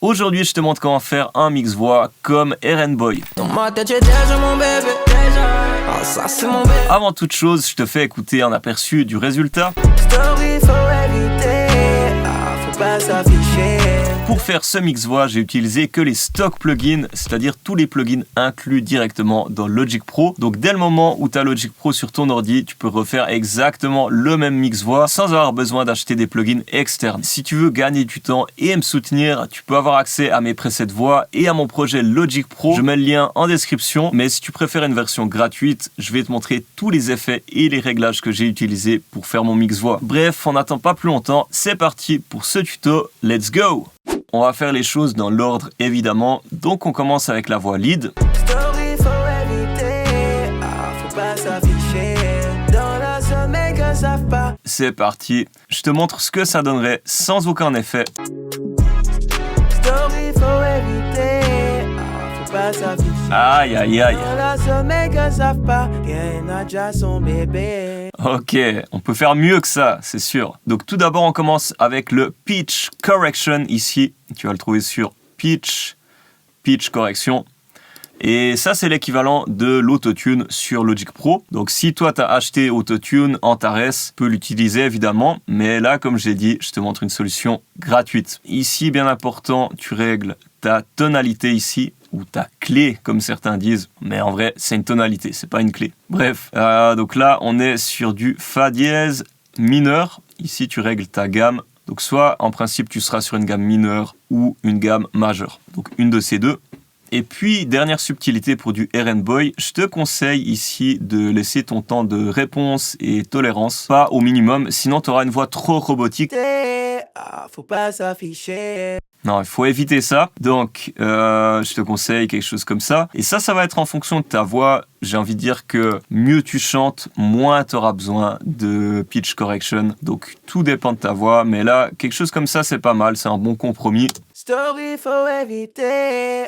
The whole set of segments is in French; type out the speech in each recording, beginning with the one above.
Aujourd'hui, je te montre comment faire un mix voix comme Errenboy. Avant toute chose, je te fais écouter un aperçu du résultat. Pour faire ce mix voix, j'ai utilisé que les stock plugins, c'est-à-dire tous les plugins inclus directement dans Logic Pro. Donc dès le moment où tu as Logic Pro sur ton ordi, tu peux refaire exactement le même mix voix sans avoir besoin d'acheter des plugins externes. Si tu veux gagner du temps et me soutenir, tu peux avoir accès à mes presets voix et à mon projet Logic Pro. Je mets le lien en description, mais si tu préfères une version gratuite, je vais te montrer tous les effets et les réglages que j'ai utilisés pour faire mon mix voix. Bref, on n'attend pas plus longtemps, c'est parti pour ce tuto, let's go! On va faire les choses dans l'ordre évidemment, donc on commence avec la voix lead. C'est parti, je te montre ce que ça donnerait sans aucun effet. Aïe aïe aïe. Ok, on peut faire mieux que ça, c'est sûr. Donc tout d'abord, on commence avec le Pitch Correction ici. Tu vas le trouver sur Pitch Correction. Et ça, c'est l'équivalent de l'autotune sur Logic Pro. Donc si toi, tu as acheté Autotune, Antares, tu peux l'utiliser évidemment. Mais là, comme j'ai dit, je te montre une solution gratuite. Ici, bien important, tu règles ta tonalité ici, ou ta clé, comme certains disent. Mais en vrai, c'est une tonalité, c'est pas une clé. Bref, donc là, on est sur du Fa dièse mineur. Ici, tu règles ta gamme. Donc soit, en principe, tu seras sur une gamme mineure ou une gamme majeure. Donc une de ces deux. Et puis, dernière subtilité pour du Errenboy, je te conseille ici de laisser ton temps de réponse et tolérance pas au minimum, sinon tu auras une voix trop robotique. Faut pas s'afficher. Non, il faut éviter ça. Donc, je te conseille quelque chose comme ça. Et ça va être en fonction de ta voix. J'ai envie de dire que mieux tu chantes, moins tu auras besoin de pitch correction. Donc, tout dépend de ta voix. Mais là, quelque chose comme ça, c'est pas mal. C'est un bon compromis. Story, faut éviter.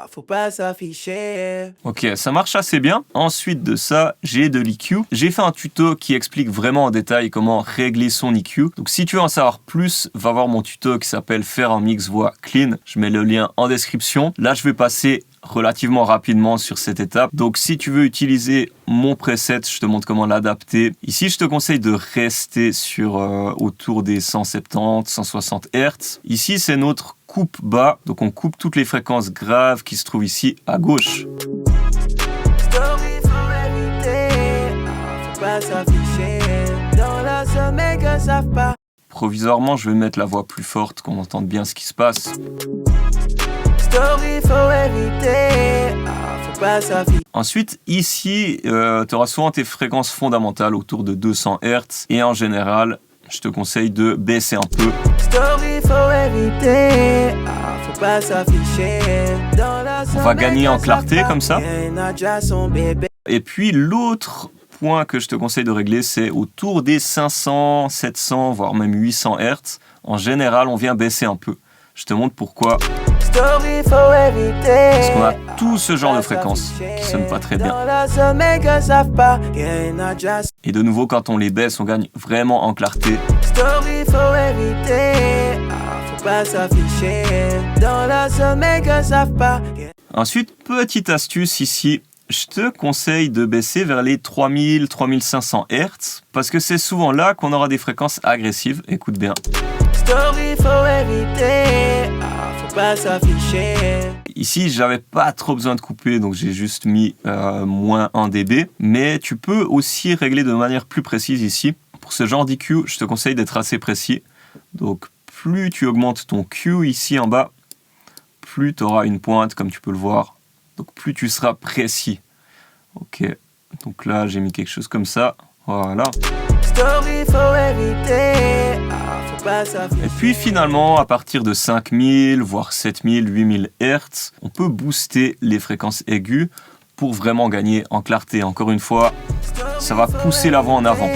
Faut pas s'afficher. Ok, ça marche assez bien. Ensuite de ça, j'ai de l'EQ. J'ai fait un tuto qui explique vraiment en détail comment régler son EQ. Donc, si tu veux en savoir plus, va voir mon tuto qui s'appelle Faire un mix voix clean. Je mets le lien en description. Là, je vais passer relativement rapidement sur cette étape. Donc, si tu veux utiliser mon preset, je te montre comment l'adapter. Ici, je te conseille de rester sur autour des 170, 160 Hz. Ici, c'est notre coupe bas. Donc, on coupe toutes les fréquences graves qui se trouvent ici à gauche. Provisoirement, je vais mettre la voix plus forte, qu'on entende bien ce qui se passe. Ensuite, ici, tu auras souvent tes fréquences fondamentales autour de 200 Hz. Et en général, je te conseille de baisser un peu. On va gagner en clarté comme ça. Et puis l'autre point que je te conseille de régler, c'est autour des 500, 700, voire même 800 Hz. En général, on vient baisser un peu. Je te montre pourquoi. Parce qu'on a tout ce genre de fréquences qui sonnent pas très bien. Et de nouveau, quand on les baisse, on gagne vraiment en clarté. Ensuite, petite astuce ici. Je te conseille de baisser vers les 3000, 3500 Hz parce que c'est souvent là qu'on aura des fréquences agressives. Écoute bien. Ici, j'avais pas trop besoin de couper, donc j'ai juste mis moins 1 dB. Mais tu peux aussi régler de manière plus précise ici. Pour ce genre d'EQ, je te conseille d'être assez précis. Donc, plus tu augmentes ton Q ici en bas, plus tu auras une pointe, comme tu peux le voir. Donc, plus tu seras précis. Ok, donc là, j'ai mis quelque chose comme ça. Voilà. Et puis finalement, à partir de 5000, voire 7000, 8000 Hz, on peut booster les fréquences aiguës pour vraiment gagner en clarté. Encore une fois, ça va pousser la voix en avant.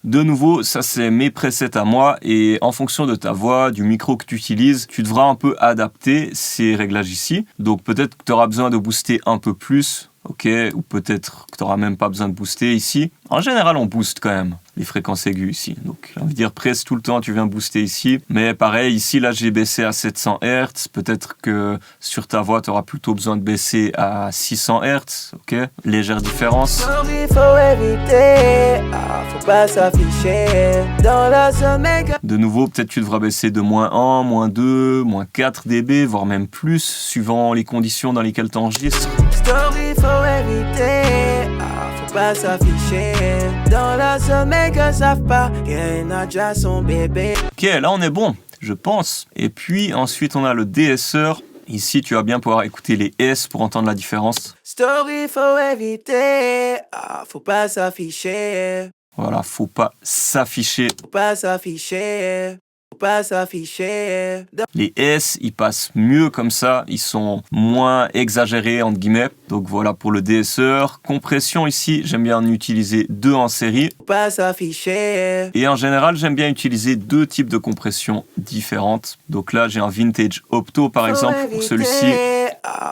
De nouveau, ça c'est mes presets à moi et en fonction de ta voix, du micro que tu utilises, tu devras un peu adapter ces réglages ici. Donc peut-être que tu auras besoin de booster un peu plus ok, ou peut-être que tu n'auras même pas besoin de booster ici. En général, on booste quand même les fréquences aiguës ici. Donc, j'ai envie de dire presque tout le temps, tu viens booster ici. Mais pareil, ici, là, j'ai baissé à 700 Hz. Peut-être que sur ta voix, tu auras plutôt besoin de baisser à 600 Hz, ok? Légère différence. De nouveau, peut-être tu devras baisser de -1, -2, -4 dB, voire même plus, suivant les conditions dans lesquelles tu enregistres. Faut pas s'afficher dans la semaine que savent pas qu'elle a déjà son bébé. Ok, là on est bon, je pense. Et puis ensuite on a le DSR. Ici tu vas bien pouvoir écouter les S pour entendre la différence. Story faut éviter, faut pas s'afficher. Voilà, faut pas s'afficher. Faut pas s'afficher. Pas s'afficher. Les S, ils passent mieux comme ça, ils sont moins exagérés entre guillemets. Donc voilà pour le DSR. Compression ici, j'aime bien en utiliser 2 en série. Pas s'afficher. Et en général, j'aime bien utiliser 2 types de compression différentes. Donc là, j'ai un vintage opto par exemple pour celui-ci.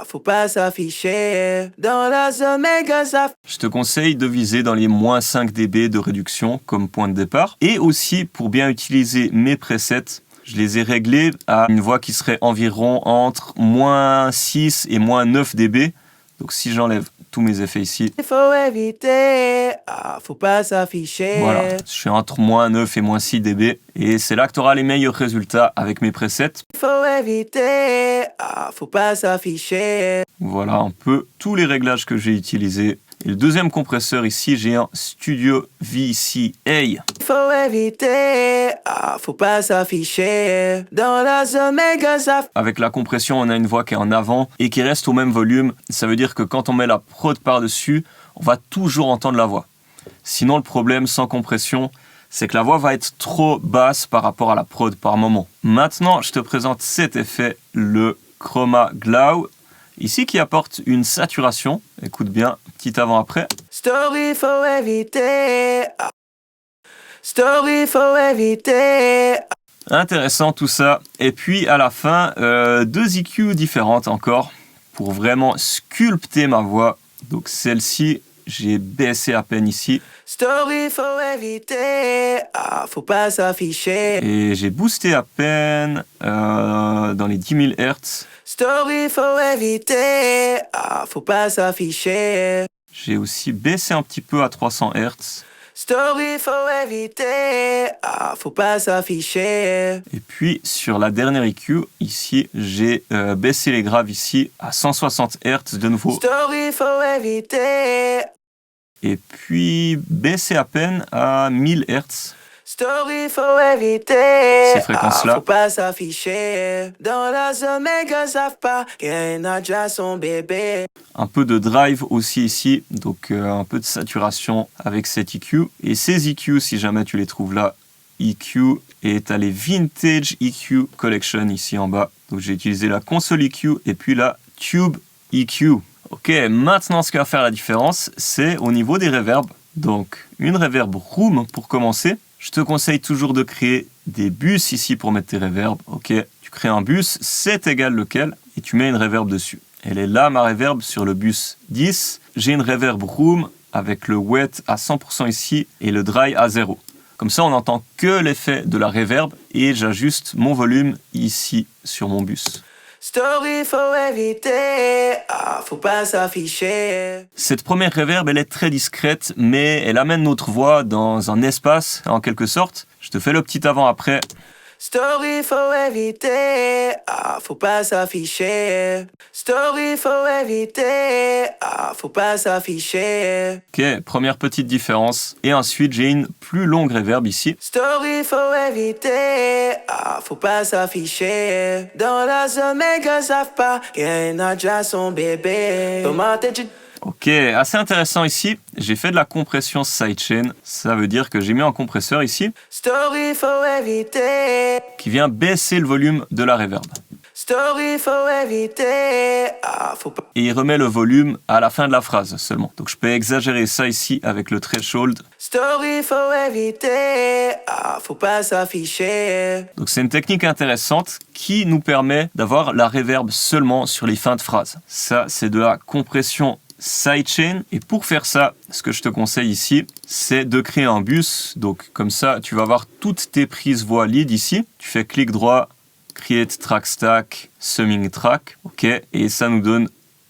Faut pas s'afficher dans la zone méga. Je te conseille de viser dans les -5 dB de réduction comme point de départ. Et aussi pour bien utiliser mes presets, je les ai réglés à une voix qui serait environ entre -6 et -9 dB. Donc si j'enlève tous mes effets ici, il faut éviter, faut pas s'afficher. Voilà, je suis entre -9 et -6 dB. Et c'est là que tu auras les meilleurs résultats avec mes presets. Il faut éviter, faut pas s'afficher. Voilà un peu tous les réglages que j'ai utilisés. Et le deuxième compresseur ici, j'ai un Studio VCA. Il faut éviter, faut pas s'afficher dans la zone méga. Avec la compression, on a une voix qui est en avant et qui reste au même volume. Ça veut dire que quand on met la prod par-dessus, on va toujours entendre la voix. Sinon, le problème sans compression, c'est que la voix va être trop basse par rapport à la prod par moment. Maintenant, je te présente cet effet, le Chroma Glow. Ici, qui apporte une saturation. Écoute bien, petit avant-après. Story faut éviter. Story faut éviter. Intéressant tout ça. Et puis à la fin, 2 EQ différentes encore pour vraiment sculpter ma voix. Donc celle-ci, j'ai baissé à peine ici. Story faut éviter, faut pas s'afficher. Et j'ai boosté à peine dans les 10 000 Hz. Story faut éviter, faut pas s'afficher. J'ai aussi baissé un petit peu à 300 Hz. Story faut éviter, faut pas s'afficher. Et puis sur la dernière EQ, ici, j'ai baissé les graves ici à 160 Hz de nouveau. Story faut éviter. Et puis baisser à peine à 1000 Hz. Story faut éviter. Ces fréquences-là. Faut pas s'afficher dans la zone méga, savent pas qu'elle a déjà son bébé. Un peu de drive aussi ici, donc un peu de saturation avec cet EQ. Et ces EQ, si jamais tu les trouves là, EQ, et t'as les Vintage EQ Collection ici en bas. Donc j'ai utilisé la console EQ et puis la Tube EQ. Ok, maintenant ce qui va faire la différence, c'est au niveau des reverbs. Donc une reverb room pour commencer. Je te conseille toujours de créer des bus ici pour mettre tes reverbs. Ok, tu crées un bus, c'est égal lequel, et tu mets une reverb dessus. Elle est là, ma reverb, sur le bus 10. J'ai une reverb room avec le wet à 100% ici et le dry à 0. Comme ça, on n'entend que l'effet de la reverb et j'ajuste mon volume ici sur mon bus. Story faut éviter, faut pas s'afficher. Cette première reverb, elle est très discrète, mais elle amène notre voix dans un espace, en quelque sorte. Je te fais le petit avant-après. Story faut éviter, faut pas s'afficher. Story faut éviter, faut pas s'afficher. Ok, première petite différence. Et ensuite, j'ai une plus longue reverb ici. Story faut éviter, faut pas s'afficher. Dans la zone méga, savent pas qu'elle a déjà son bébé. Ok, assez intéressant ici. J'ai fait de la compression sidechain. Ça veut dire que j'ai mis un compresseur ici. Story faut éviter. Qui vient baisser le volume de la reverb. Story faut éviter. Faut pas. Et il remet le volume à la fin de la phrase seulement. Donc je peux exagérer ça ici avec le threshold. Story faut éviter. Faut pas s'afficher. Donc c'est une technique intéressante qui nous permet d'avoir la reverb seulement sur les fins de phrase. Ça, c'est de la compression sidechain. Et pour faire ça, ce que je te conseille ici, c'est de créer un bus. Donc comme ça, tu vas avoir toutes tes prises voix lead ici. Tu fais clic droit, create track stack, summing track, ok, et ça nous donne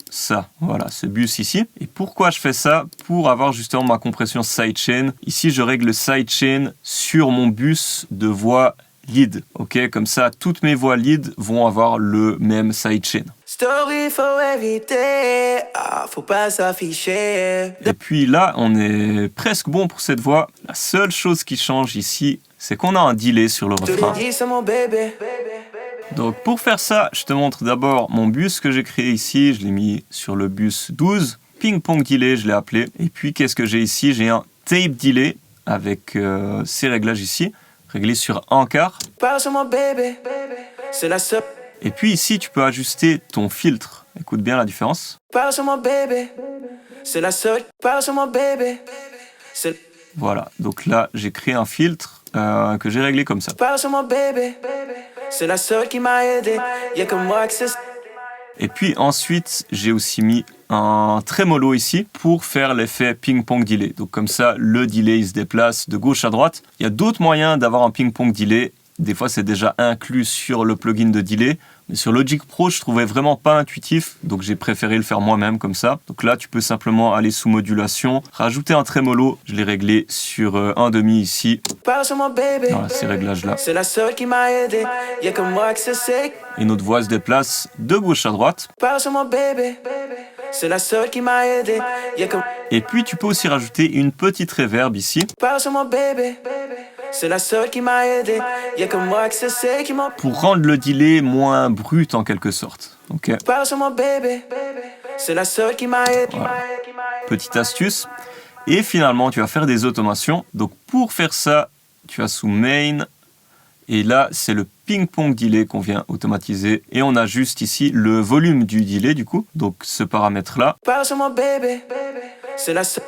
ça, voilà, ce bus ici. Et pourquoi je fais ça? Pour avoir justement ma compression sidechain. Ici, je règle le sidechain sur mon bus de voix lead, ok, comme ça, toutes mes voix lead vont avoir le même sidechain. Story faut éviter, faut pas s'afficher. Et puis là, on est presque bon pour cette voix. La seule chose qui change ici, c'est qu'on a un delay sur le refrain. C'est mon bébé. Donc pour faire ça, je te montre d'abord mon bus que j'ai créé ici. Je l'ai mis sur le bus 12. Ping pong delay, je l'ai appelé. Et puis qu'est-ce que j'ai ici? J'ai un tape delay avec ces réglages ici, réglé sur un quart. Parle sur mon bébé, c'est la seule. Et puis ici, tu peux ajuster ton filtre. Écoute bien la différence. Parle sur mon bébé, c'est la seule. Parle sur mon bébé, c'est... Voilà, donc là, j'ai créé un filtre que j'ai réglé comme ça. Parle sur mon bébé, c'est la seule qui m'a aidé. Y'a que moi que c'est... Et puis ensuite, j'ai aussi mis un trémolo ici pour faire l'effet ping-pong delay. Donc comme ça, le delay il se déplace de gauche à droite. Il y a d'autres moyens d'avoir un ping-pong delay. Des fois, c'est déjà inclus sur le plugin de delay. Mais sur Logic Pro, je trouvais vraiment pas intuitif. Donc j'ai préféré le faire moi-même comme ça. Donc là, tu peux simplement aller sous modulation, rajouter un trémolo. Je l'ai réglé sur 1/2 ici. Parle sur mon bébé, Voilà, ces réglages-là. c'est la seule qui m'a aidé. Y'a que moi que c'est... Et notre voix se déplace de gauche à droite. Parle sur mon bébé, c'est la seule qui m'a aidé. Y'a que... Et puis, tu peux aussi rajouter une petite reverb ici. Parle sur mon bébé, c'est la seule qui m'a aidé. Y'a que moi que c'est qui m'en... Pour rendre le delay moins brut en quelque sorte. Ok. Parle sur mon bébé, c'est la seule qui m'a aidé. Voilà. Petite astuce. Et finalement, tu vas faire des automations. Donc pour faire ça, tu vas sous Main. Et là, c'est le ping-pong delay qu'on vient automatiser. Et on ajuste ici le volume du delay du coup. Donc ce paramètre-là. Parle sur mon bébé, c'est la seule.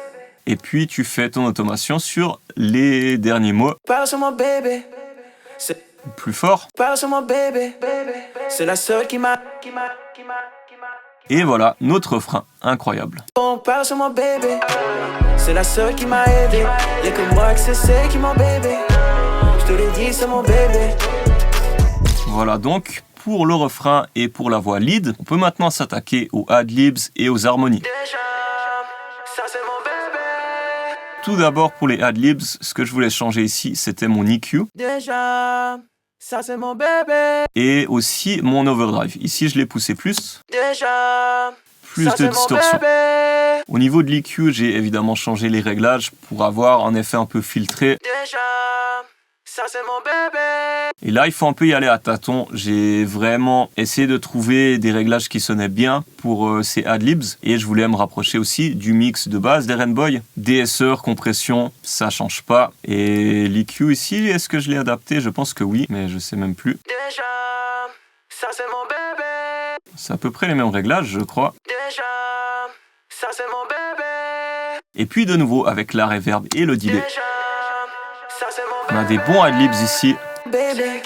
Et puis tu fais ton automation sur les derniers mots. Parle sur mon bébé, c'est... Plus fort. Parle sur mon bébé, c'est la seule qui m'a... Et voilà, notre refrain. Incroyable. On parle sur mon bébé, c'est la seule qui m'a aidé. Y'a que moi que c'est qui mon bébé. Je te l'ai dit, c'est mon bébé. Voilà donc pour le refrain et pour la voix lead. On peut maintenant s'attaquer aux adlibs et aux harmonies. Déjà, ça c'est mon bébé. Tout d'abord pour les adlibs, ce que je voulais changer ici, c'était mon EQ. Déjà, ça c'est mon bébé. Et aussi mon overdrive. Ici, je l'ai poussé plus. Déjà, Plus ça de c'est mon distorsion. bébé. Au niveau de l'EQ, j'ai évidemment changé les réglages pour avoir un effet un peu filtré. Déjà, ça c'est mon bébé. Et là, il faut un peu y aller à tâtons. J'ai vraiment essayé de trouver des réglages qui sonnaient bien pour ces adlibs. Et je voulais me rapprocher aussi du mix de base d'Erenboy. DSR, compression, ça change pas. Et l'EQ ici, est-ce que je l'ai adapté? Je pense que oui, mais je sais même plus. Déjà, ça c'est mon bébé. C'est à peu près les mêmes réglages, je crois. Déjà, ça c'est mon bébé. Et puis de nouveau, avec la reverb et le delay. Déjà, ça c'est mon On a des bons adlibs ici. bébé.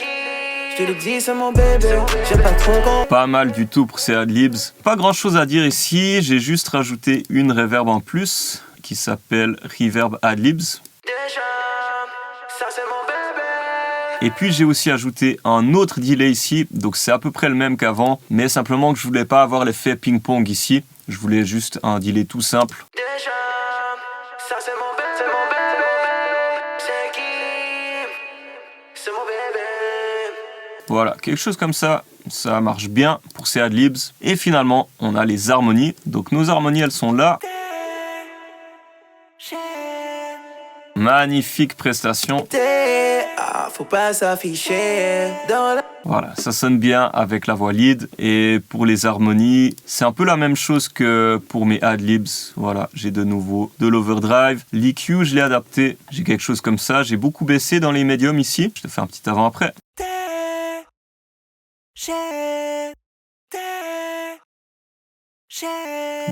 Je te le dis, c'est mon bébé. J'aime pas trop quand... Pas mal du tout pour ces adlibs. Pas grand chose à dire ici, j'ai juste rajouté une reverb en plus qui s'appelle Reverb Adlibs. Déjà, ça c'est mon bébé. Et puis j'ai aussi ajouté un autre delay ici, donc c'est à peu près le même qu'avant, mais simplement que je voulais pas avoir l'effet ping-pong ici. Je voulais juste un delay tout simple. Déjà, ça c'est mon bébé. C'est mon bébé. C'est qui? C'est mon bébé. Voilà, quelque chose comme ça, ça marche bien pour ces adlibs. Et finalement, on a les harmonies. Donc nos harmonies, elles sont là. Magnifique prestation. Faut pas s'afficher dans la... Voilà, ça sonne bien avec la voix lead. Et pour les harmonies, c'est un peu la même chose que pour mes adlibs. Voilà, j'ai de nouveau de l'overdrive. L'EQ, je l'ai adapté. J'ai quelque chose comme ça. J'ai beaucoup baissé dans les médiums ici. Je te fais un petit avant-après.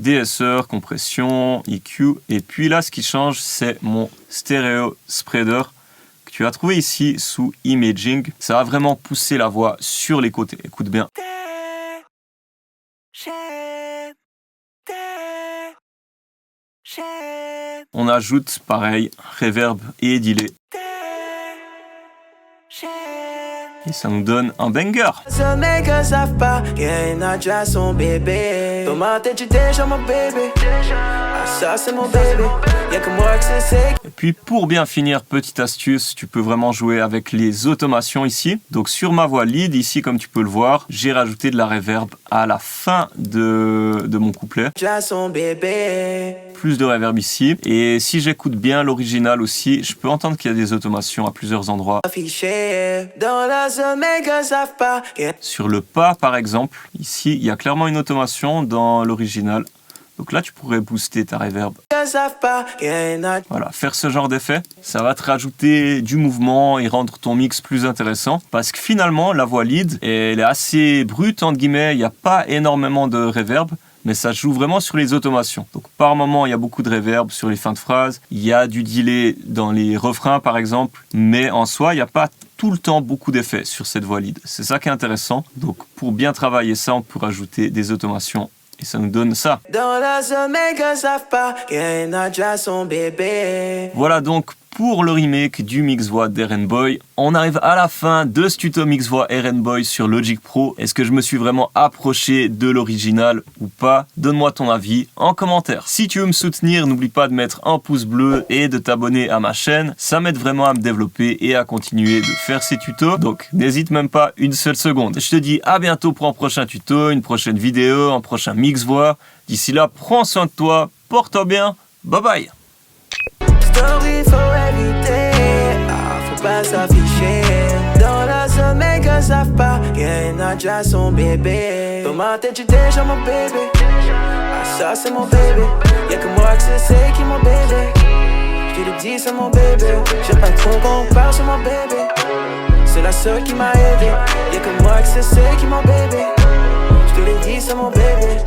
DSR, compression, EQ. Et puis là, ce qui change, c'est mon stéréo spreader que tu vas trouver ici sous Imaging. Ça va vraiment pousser la voix sur les côtés. Écoute bien. On ajoute, pareil, reverb et delay. Et ça nous donne un banger. Ce mec savent pas qu'il y a une adja son bébé. Dans ma tête, tu déjà mon bébé. Ah, ça, c'est mon bébé. Y'a que moi que c'est. Et puis pour bien finir, petite astuce, tu peux vraiment jouer avec les automations ici. Donc sur ma voix lead, ici comme tu peux le voir, j'ai rajouté de la reverb à la fin de mon couplet. Adja son bébé. Plus de reverb ici. Et si j'écoute bien l'original aussi, je peux entendre qu'il y a des automations à plusieurs endroits. Affiché dans la zone, mec savent pas. Sur le pas par exemple, ici il y a clairement une automation dans l'original. Donc là tu pourrais booster ta reverb. Voilà, faire ce genre d'effet, ça va te rajouter du mouvement et rendre ton mix plus intéressant. Parce que finalement la voix lead, elle est assez brute entre guillemets, il n'y a pas énormément de reverb. Mais ça joue vraiment sur les automations. Donc par moment, il y a beaucoup de reverb sur les fins de phrases. Il y a du delay dans les refrains, par exemple. Mais en soi, il n'y a pas tout le temps beaucoup d'effets sur cette voix lead. C'est ça qui est intéressant. Donc pour bien travailler ça, on peut rajouter des automations. Et ça nous donne ça. Dans la zone, mec, savent pas qu'il y a une adja son bébé. Voilà donc pour le remake du mix voix d'Eren Boy. On arrive à la fin de ce tuto mix voix Eren Boy sur Logic Pro. Est-ce que je me suis vraiment approché de l'original ou pas? Donne-moi ton avis en commentaire. Si tu veux me soutenir, n'oublie pas de mettre un pouce bleu et de t'abonner à ma chaîne. Ça m'aide vraiment à me développer et à continuer de faire ces tutos. Donc n'hésite même pas une seule seconde. Je te dis à bientôt pour un prochain tuto, une prochaine vidéo, un prochain mix voix. D'ici là, prends soin de toi, porte-toi bien. Bye bye. Story faut éviter, faut pas s'afficher. Dans la zone, mec, savent pas qu'il y a une adja son bébé. Dans ma tête, tu déjà mon bébé. Ah, ça, c'est mon bébé. Y'a que moi que c'est qui mon bébé. Je te le dis, c'est mon bébé. J'aime pas trop qu'on parle sur mon bébé. C'est la seule qui m'a aidé. Y'a que moi que c'est qui mon bébé. Je te le dis, c'est mon bébé.